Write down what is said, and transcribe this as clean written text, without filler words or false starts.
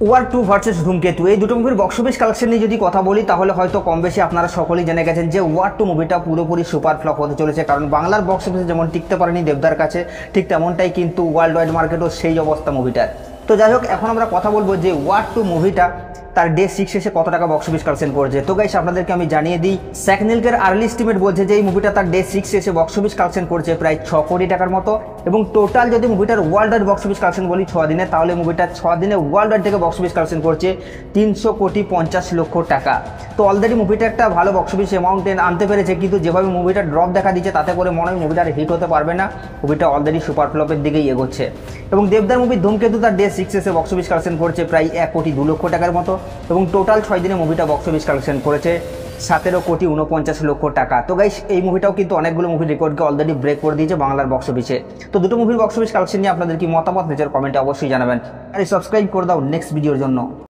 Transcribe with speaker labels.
Speaker 1: War 2 versus ধূমকেতু, এই দুটো মুভির বক্স অফিস কালেকশন নিয়ে যদি কথা বলি তাহলে হয়তো কম বেশি আপনারা সকলেই জেনে গেছেন যে ওয়ার 2 মুভিটা পুরোপুরি সুপার ফ্লপ হতে চলেছে। কারণ বাংলার বক্স অফিসে যেমন টিকতে পারেনি দেবদার কাছে, ঠিক তেমনটাই কিন্তু ওয়ার্ল্ড ওয়াইড মার্কেটও সেই অবস্থা মুভিটার। তো যাই হোক, এখন আমরা কথা বলবো যে ওয়ার 2 মুভিটা তার ডে 6 এসে কত টাকা বক্স অফিস কালেকশন করেছে। তো গাইস, আপনাদেরকে আমি জানিয়ে দিই, স্যাকনিলকের আর্লি এস্টিমেট বলছে যে এই মুভিটা তার ডে 6 এসে বক্স অফিস কালেকশন করছে প্রায় 6 কোটি টাকার মতো। এবং টোটাল যদি মুভিটার world wide box office collection বলি 6 দিনে, তাহলে মুভিটা 6 দিনে ওয়ার্ল্ড ওয়াইড থেকে বক্স অফিস কালেকশন করছে 300 কোটি 50 লক্ষ টাকা। তো অলরেডি মুভিটা একটা ভালো বক্স অফিস অ্যামাউন্ট আনতে পেরেছে, কিন্তু যেভাবে মুভিটা ড্রপ দেখা দিচ্ছে তাতে করে মনে হয় মুভিটা হিট হতে পারবে না। মুভিটা অলরেডি সুপার ফ্লপের দিকেই এগোচ্ছে। এবং দেবদার মুভি ধূমকেতু তার ডে 6 এসে বক্স অফিস কালেকশন করছে প্রায় 1 কোটি 2 লক্ষ টাকার মতো। এবং টোটাল 6 দিনে মুভিটা বক্স অফিস কালেকশন করেছে 17 কোটি 49 লক্ষ টাকা। তো গাইস, এই মুভিটাও কিন্তু অনেকগুলো মুভির রেকর্ডকে অলরেডি ব্রেক করে দিয়েছে বাংলার বক্স অফিসে। তো দুটো মুভির বক্স অফিস কালেকশন নিয়ে আপনাদের কি মতামত নিজের কমেন্টে অবশ্যই জানাবেন। আর সাবস্ক্রাইব করে দাও নেক্সট ভিডিওর জন্য।